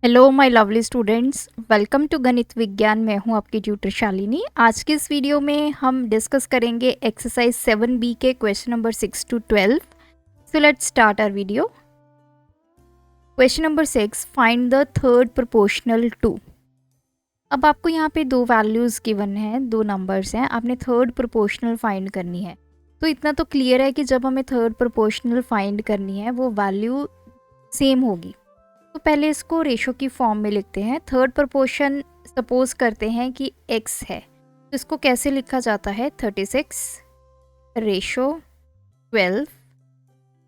Hello my lovely students, welcome to Ganit Vigyan. मैं हूं आपकी ट्यूटर शालिनी। आज के इस वीडियो में हम डिस्कस करेंगे एक्सरसाइज 7B के question number 6 to 12। So let's start our video. Question number 6, find the third proportional to. अब आपको यहाँ पे दो वैल्यूज़ गिवन हैं, दो नंबर्स हैं, आपने थर्ड प्रोपोर्शनल फाइंड करनी है। तो इतना तो क्लियर है कि जब हमें थर्ड प्रोपोर्शनल फाइंड करनी है वो वैल्यू सेम होगी। तो पहले इसको रेशो की फॉर्म में लिखते हैं। थर्ड प्रोपोर्शन सपोज करते हैं कि x है, तो इसको कैसे लिखा जाता है? 36 रेशो 12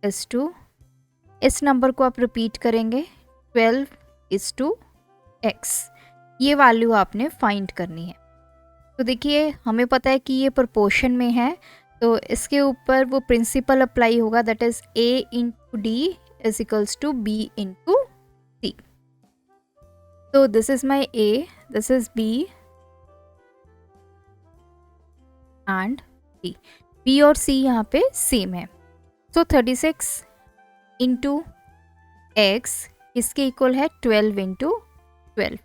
इज टू, इस नंबर को आप रिपीट करेंगे 12 इज टू x। ये वैल्यू आपने फाइंड करनी है। तो देखिए हमें पता है कि ये प्रोपोर्शन में है, तो इसके ऊपर वो प्रिंसिपल अप्लाई होगा, that is a into D is equals to b into C. So this is my A, this is B and D. B और C यहाँ पे सेम है। So 36 इंटू एक्स इसके इक्वल है 12 इंटू 12।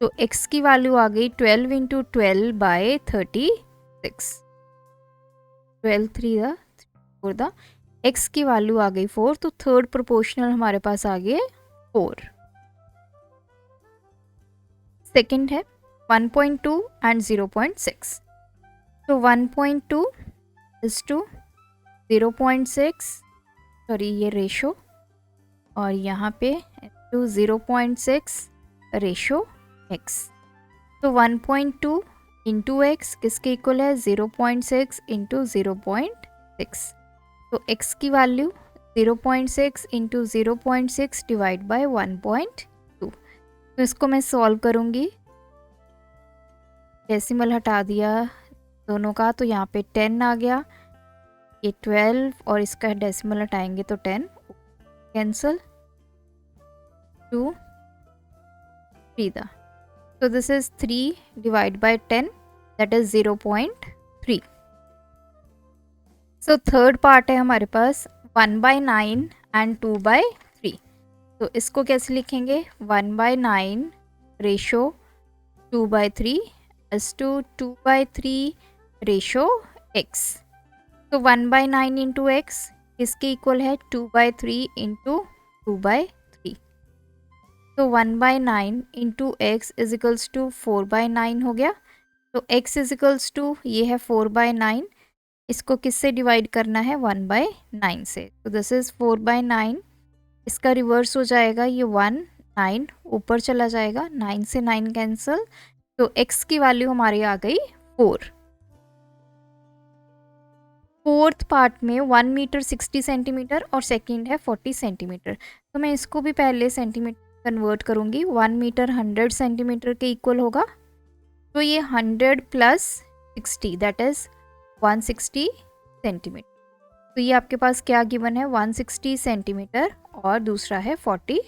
तो x की value आ गई 12 इंटू 12 बाई 36। 12 3 4 द x की वैल्यू आ गई 4, तो थर्ड प्रोपोर्शनल हमारे पास आ गए 4। सेकेंड है 1.2 एंड 0.6। तो 1.2 इज टू 0.6, सॉरी ये रेशो, और यहाँ पे टू 0.6 रेशो x। तो 1.2 इंटू एक्स किसके इक्वल है? 0.6 इंटू 0.6। तो x की वैल्यू 0.6 इंटू 0.6 डिवाइड बाई 1.2। तो इसको मैं सॉल्व करूँगी, डेसिमल हटा दिया दोनों का, तो यहाँ पे 10 आ गया, ये 12 और इसका डेसिमल हटाएंगे तो 10 कैंसल, 2 3 द, तो this is 3 divide by 10 that is 0.3। So third part है हमारे पास 1/9 एंड 2/3। तो इसको कैसे लिखेंगे? 1/9 ratio 2/3 is to 2/3 ratio x। तो 1/9 इंटू एक्स किसके इक्वल है? 2/3 इंटू 2/3। तो 1/9 into x is equals to 4/9 हो गया। तो x इज इक्वल्स टू ये है 4/9, इसको किससे डिवाइड करना है? 1/9 से। तो दिस इज 4/9, इसका रिवर्स हो जाएगा, ये 1 9 ऊपर चला जाएगा, 9 से 9 कैंसिल, तो x की वैल्यू हमारी आ गई 4। फोर्थ पार्ट में 1 मीटर 60 सेंटीमीटर और सेकंड है 40 सेंटीमीटर। तो मैं इसको भी पहले सेंटीमीटर कन्वर्ट करूँगी। 1 मीटर 100 सेंटीमीटर के इक्वल होगा, तो ये 100 प्लस 60 दैट इज़ 160 सेंटीमीटर। तो ये आपके पास क्या गिवन है? 160 सेंटीमीटर और दूसरा है 40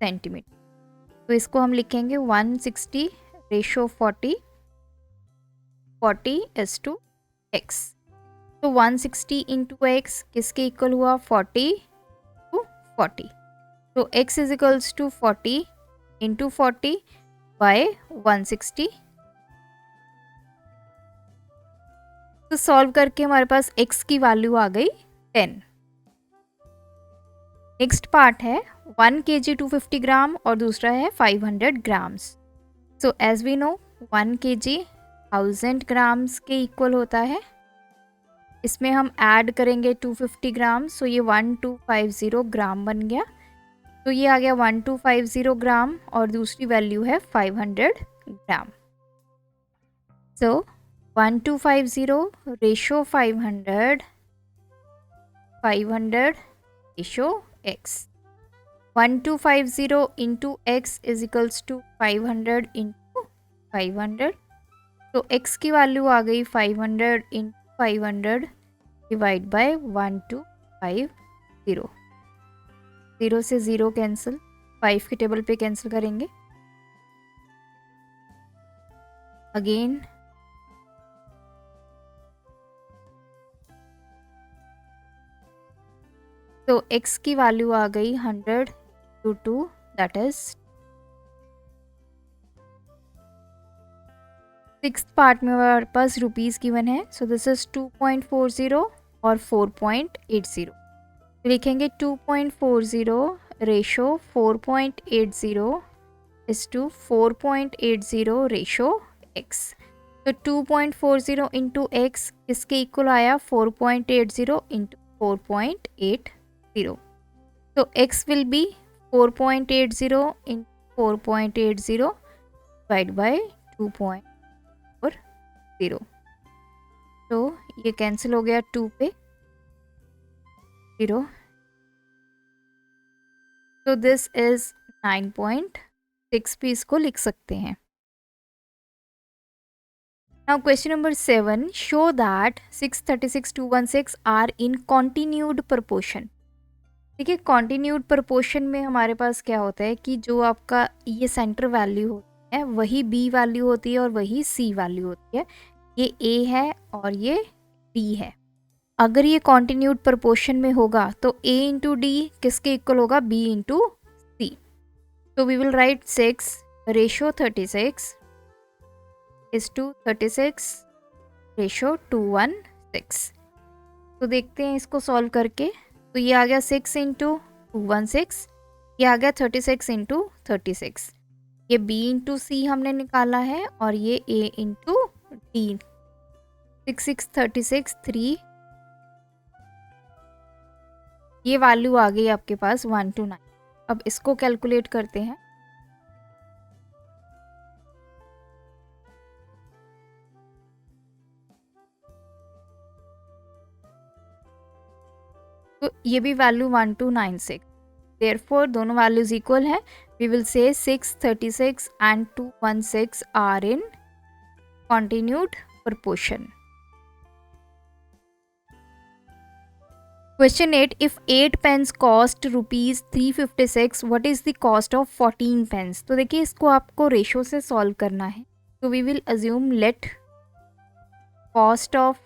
सेंटीमीटर। तो इसको हम लिखेंगे 160 रेशो 40, 40 इज टू एक्स। तो 160 इंटू एक्स किसके इक्वल हुआ? 40 टू 40। तो x is equals to 40 into 40 by 160। तो सॉल्व करके हमारे पास x की वैल्यू आ गई 10। नेक्स्ट पार्ट है 1 kg 250 ग्राम और दूसरा है 500 grams. So as we know 1 kg 1000 grams के इक्वल होता है। इसमें हम ऐड करेंगे 250 ग्राम, सो ये 1250 ग्राम बन गया। तो ये आ गया 1250 ग्राम और दूसरी वैल्यू है 500 gram. So 1250 ratio 500, 500 ratio x। 1250 into x is equals to 500 into 500। तो x की वैल्यू आ गई 500 इंटू 500 डिवाइड बाय 1250। 0 से 0 कैंसिल, 5 की टेबल पे कैंसिल करेंगे। अगेन तो x की वैल्यू आ गई 100 to 2 that is sixth part में हमारे पास रुपीज़ गिवन है, सो दिस इज 2.40 और 4.80। लिखेंगे 2.40 ratio 4.80 is to 4.80 ratio x। तो 2.40 इंटू एक्स किसके इक्वल आया, 4.80 इंटू 4.80। तो x will B 4.80 into 4.80 divide by 2.40। तो ये कैंसिल हो गया 2 पे 0। तो दिस इज 9.6 भी इसको लिख सकते हैं। Now question number 7, show that 636,216 are in continued proportion। देखिए continued proportion में हमारे पास क्या होता है कि जो आपका ये सेंटर वैल्यू होती है वही B वैल्यू होती है और वही C वैल्यू होती है। ये A है और ये D है। अगर ये continued proportion में होगा तो A इंटू D किसके इक्वल होगा, B इंटू C। तो we will write 6 ratio 36 is to 36 ratio 216। तो देखते हैं इसको सॉल्व करके। तो ये आ गया 6 इंटू 216, ये आ गया 36 इंटू 36। ये B इंटू C हमने निकाला है और ये A इंटू D। 6 6 36 3, ये वैल्यू आ गई आपके पास 129। अब इसको कैलकुलेट करते हैं। तो ये भी वैल्यू 1296, देयरफॉर दोनों वैल्यूज इक्वल है। We will say 636 and 216 are in continued proportion। Question 8, if 8 pence cost rupees 356, what is the cost of 14 pence? तो देखिए इसको आपको रेशो से सॉल्व करना है। तो we will assume let cost of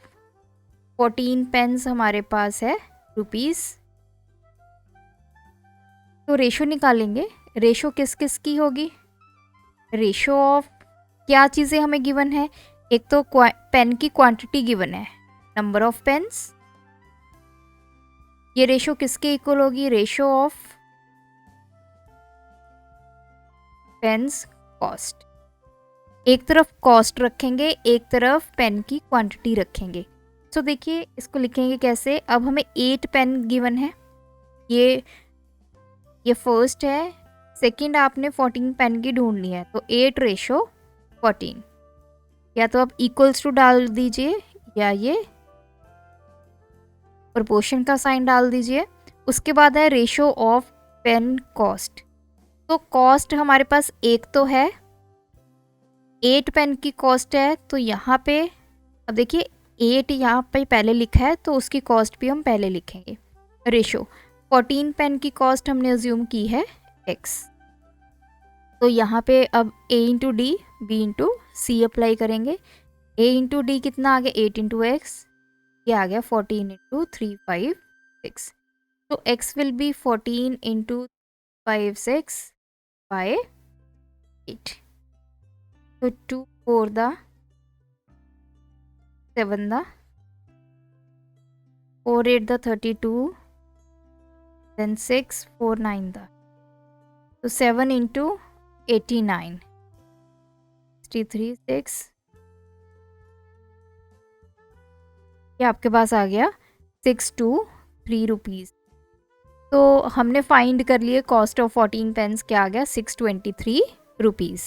14 pens हमारे पास है रुपीस। तो रेशो निकालेंगे। रेशो किस किस की होगी, रेशो ऑफ क्या चीज़ें हमें गिवन है, एक तो पेन की क्वांटिटी गिवन है, नंबर ऑफ पेन्स। ये रेशो किसके इक्वल होगी, रेशो ऑफ पेन्स कॉस्ट। एक तरफ कॉस्ट रखेंगे, एक तरफ पेन की क्वांटिटी रखेंगे। सो देखिए इसको लिखेंगे कैसे। अब हमें 8 पेन गिवन है, ये फर्स्ट है। सेकंड आपने 14 पेन की ढूंढनी है, तो 8 रेशो 14। या तो आप इक्वल्स टू डाल दीजिए या ये प्रोपोर्शन का साइन डाल दीजिए। उसके बाद है रेशो ऑफ पेन कॉस्ट। तो कॉस्ट हमारे पास एक तो है, 8 पेन की कॉस्ट है, तो यहाँ पे अब देखिए 8 यहाँ पे पहले लिखा है तो उसकी कॉस्ट भी हम पहले लिखेंगे। रेशो 14 पेन की कॉस्ट हमने अज्यूम की है x। तो यहाँ पे अब a into D B into C apply करेंगे। a इंटू डी कितना आ गया, 8 इंटू एक्स, ये आ गया 14 इंटू 356। तो x will be 14 into 56 by 8। तो 2 4 द 7 द 4 8 द 32, then 6 4 9 द, तो 7 इंटू 89 63 6, ये आपके पास आ गया 623 रुपीज़। तो हमने फाइंड कर लिए कॉस्ट ऑफ 14 पेन्स, क्या आ गया 623 रुपीज़।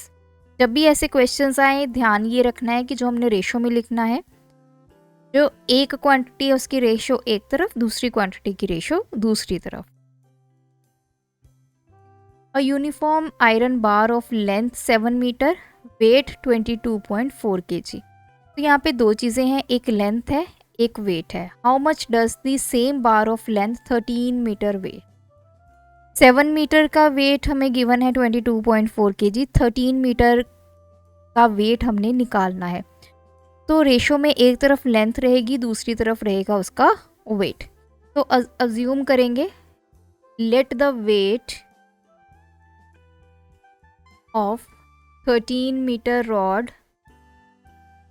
जब भी ऐसे क्वेश्चंस आए ध्यान ये रखना है कि जो हमने रेशो में लिखना है, जो एक क्वांटिटी है उसकी रेशो एक तरफ, दूसरी क्वांटिटी की रेशो दूसरी तरफ। A uniform iron bar of length 7 metre, weight 22.4 kg। तो यहाँ पे दो चीज़ें हैं, एक लेंथ है एक वेट है। How much does the same bar of length 13 metre weigh. 7 metre का वेट हमें गिवन है 22.4 kg, 13 मीटर का वेट हमने निकालना है। तो रेशो में एक तरफ लेंथ रहेगी, दूसरी तरफ रहेगा उसका वेट। तो अज्यूम करेंगे let the weight of 13 meter rod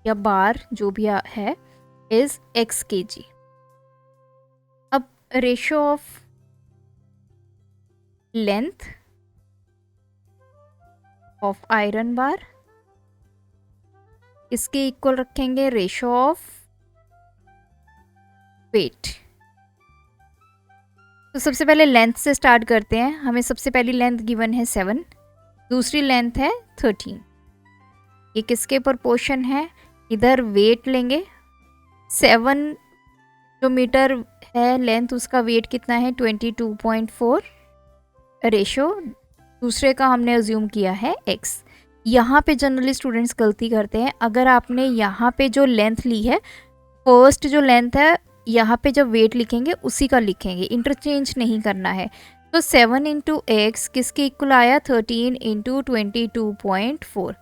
या बार जो भी है इज x kg। अब ratio of length of iron bar इसके इक्वल रखेंगे रेशियो ऑफ वेट। तो सबसे पहले लेंथ से स्टार्ट करते हैं। हमें सबसे पहली लेंथ गिवन है 7, दूसरी लेंथ है 13। ये किसके प्रोपोर्शन है? इधर वेट लेंगे, 7 जो मीटर है लेंथ उसका वेट कितना है 22.4 रेशो दूसरे का हमने अज्यूम किया है x। यहाँ पे जनरली स्टूडेंट्स गलती करते हैं। अगर आपने यहाँ पे जो लेंथ ली है, फर्स्ट जो लेंथ है यहाँ पे जब वेट लिखेंगे उसी का लिखेंगे, इंटरचेंज नहीं करना है। तो 7 इंटू एक्स किसके इक्वल आया 13 इंटू 22.4।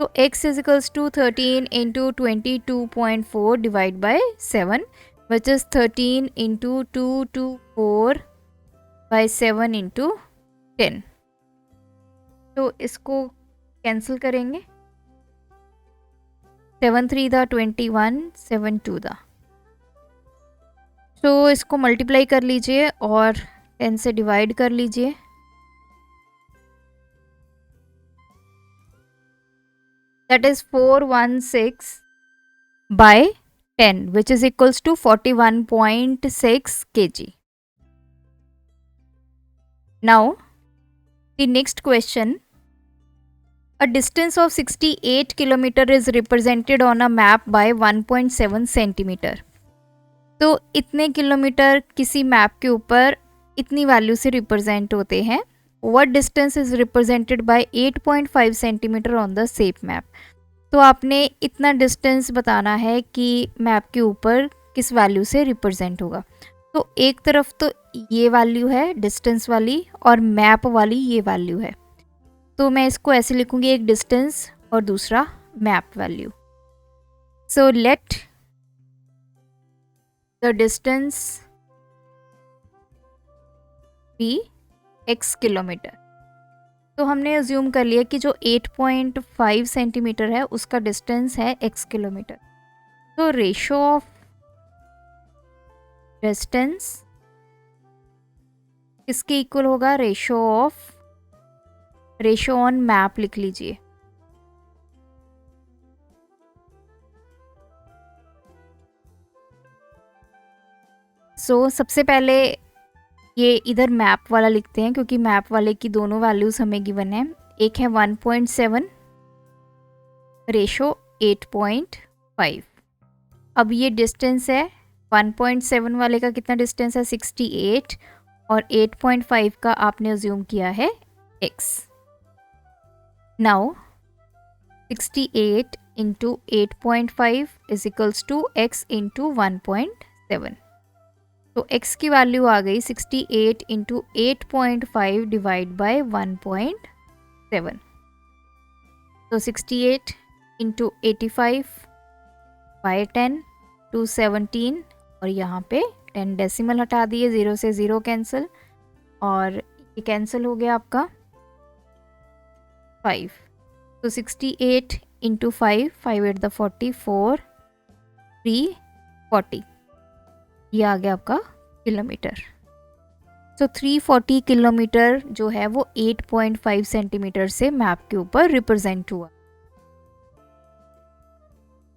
तो x is equals to 13 into 22.4 divide by 7 which is 13 into 224 by 7 into 10। तो इसको कैंसिल करेंगे, 7 3 दा 21, 7 2 दा। तो इसको मल्टीप्लाई कर लीजिए और 10 से डिवाइड कर लीजिए। That is 416 by 10 which is equals to 41.6 kg। Now the next question, a distance of 68 kilometer is represented on a map by 1.7 centimeter। तो इतने किलोमीटर किसी मैप के ऊपर इतनी वैल्यू से रिप्रेजेंट होते हैं। What distance is represented by 8.5 centimetre on the same map. तो आपने इतना डिस्टेंस बताना है कि मैप के ऊपर किस वैल्यू से रिप्रेजेंट होगा। तो एक तरफ तो ये वैल्यू है डिस्टेंस वाली और मैप वाली ये वैल्यू है। तो मैं इसको ऐसे लिखूंगी, एक डिस्टेंस और दूसरा map value. So let the distance be x kilometre. तो हमने अज्यूम कर लिया कि जो 8.5 सेंटीमीटर है उसका डिस्टेंस है x किलोमीटर। तो रेशो ऑफ डिस्टेंस किसके इक्वल होगा? रेशो ऑन मैप लिख लीजिए। सबसे पहले ये इधर मैप वाला लिखते हैं क्योंकि मैप वाले की दोनों वैल्यूज हमें गिवन है। एक है 1.7 रेशो 8.5। अब ये डिस्टेंस है 1.7 वाले का कितना डिस्टेंस है 68 और 8.5 का आपने अज्यूम किया है x। Now 68 into 8.5 is equals to x into 1.7। तो x की वैल्यू आ गई 68 इंटू 8.5 डिवाइड बाई 1.7। तो 68 इंटू 85 बाई 10 217 और यहाँ पे 10 डेसिमल हटा दिए, 0 से 0 कैंसिल और ये कैंसिल हो गया आपका 5। तो 68 इंटू 5 5 8 द 44 340 ये आ गया आपका किलोमीटर। तो 340 किलोमीटर जो है वो 8.5 सेंटीमीटर से मैप के ऊपर रिप्रेजेंट हुआ।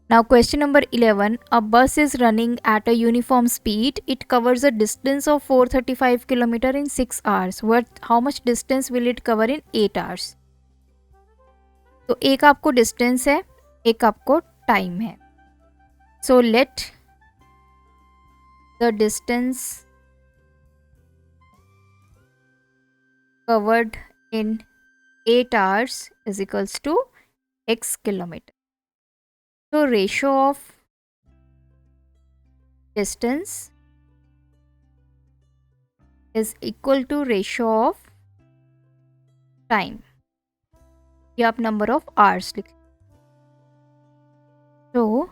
Now question number 11, a bus is running at a uniform speed. It covers a distance of 435 km in 6 hours. How much distance will it cover in 8 hours? तो एक आपको डिस्टेंस है, एक आपको टाइम है। So let the distance covered in 8 hours is equals to x kilometer. So ratio of distance is equal to ratio of time या आप number of hours लिख। तो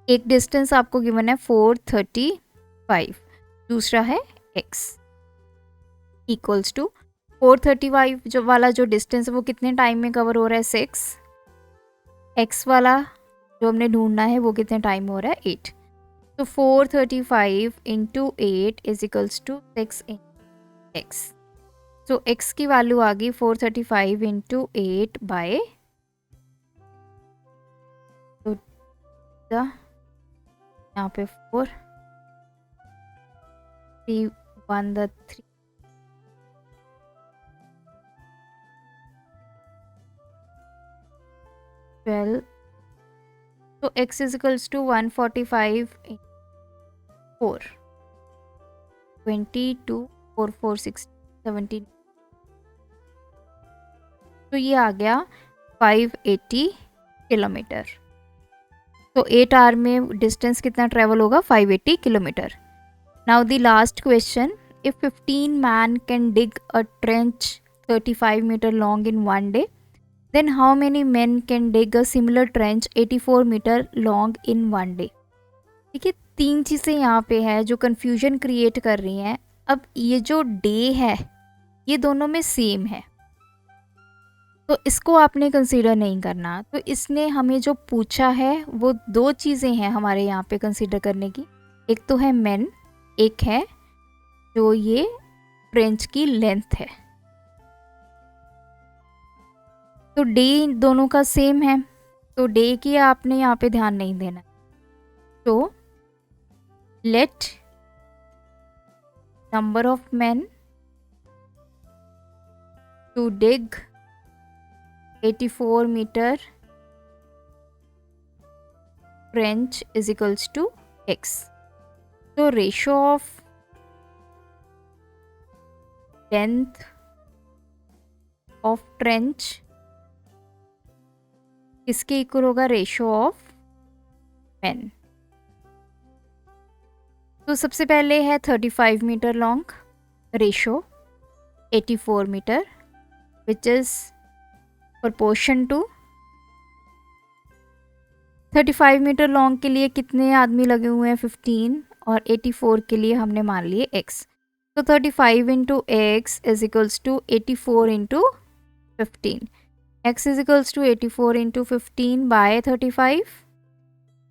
एक डिस्टेंस आपको गिवन है 435, दूसरा है x इक्वल्स टू 435 जो वाला जो डिस्टेंस है वो कितने टाइम में कवर हो रहा है 6 x वाला जो हमने ढूंढना है वो कितने टाइम हो रहा है 8। तो 435 into 8 is equals to 6 x। तो x की वैल्यू आ गई 435 इंटू 8 बाय, तो यहाँ पे 4 3 1 3 12। तो x इज इक्वल्स टू 145 4 22 4 4 6 17। तो ये आ गया 580 किलोमीटर। तो 8 आवर में डिस्टेंस कितना ट्रेवल होगा 580 kilometre. Now the last question, if 15 man can dig a trench 35 metre long in one day, then how many men can dig a similar trench 84 metre long in one day. देखिए 3 चीज़ें यहाँ पे है जो confusion create कर रही हैं। अब ये जो डे है ये दोनों में सेम है, तो इसको आपने कंसीडर नहीं करना। तो इसने हमें जो पूछा है वो 2 चीज़ें हैं हमारे यहाँ पे कंसीडर करने की। एक तो है मेन, एक है जो ये ट्रेंच की लेंथ है। तो डे दोनों का सेम है, तो डे की आपने यहाँ पे ध्यान नहीं देना। तो let number of man to dig 84 metre trench is equals to x। तो ratio of length of trench किसके इक्वल होगा, रेशो ऑफ मैन। तो सबसे पहले है 35 metre long ratio 84 metre which is proportion to 35 metre long के लिए कितने आदमी लगे हुए हैं 15, और 84 के लिए हमने मान लिए x। तो 35 into x is equals to 84 into 15। x is equals to 84 into 15 by 35,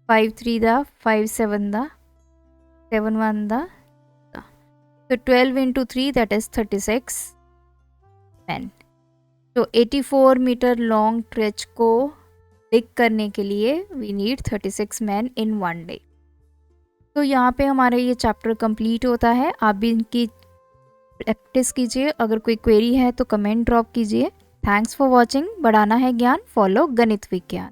5 3 the 5 7 the 7 1 the, so 12 into 3 that is 36 men। तो 84 मीटर लॉन्ग ट्रेच को डिग करने के लिए we need 36 man in one day. तो यहाँ पे हमारा ये चैप्टर कंप्लीट होता है। आप भी इनकी प्रैक्टिस कीजिए, अगर कोई क्वेरी है तो कमेंट ड्रॉप कीजिए। Thanks for watching. बढ़ाना है ज्ञान, फॉलो गणित विज्ञान।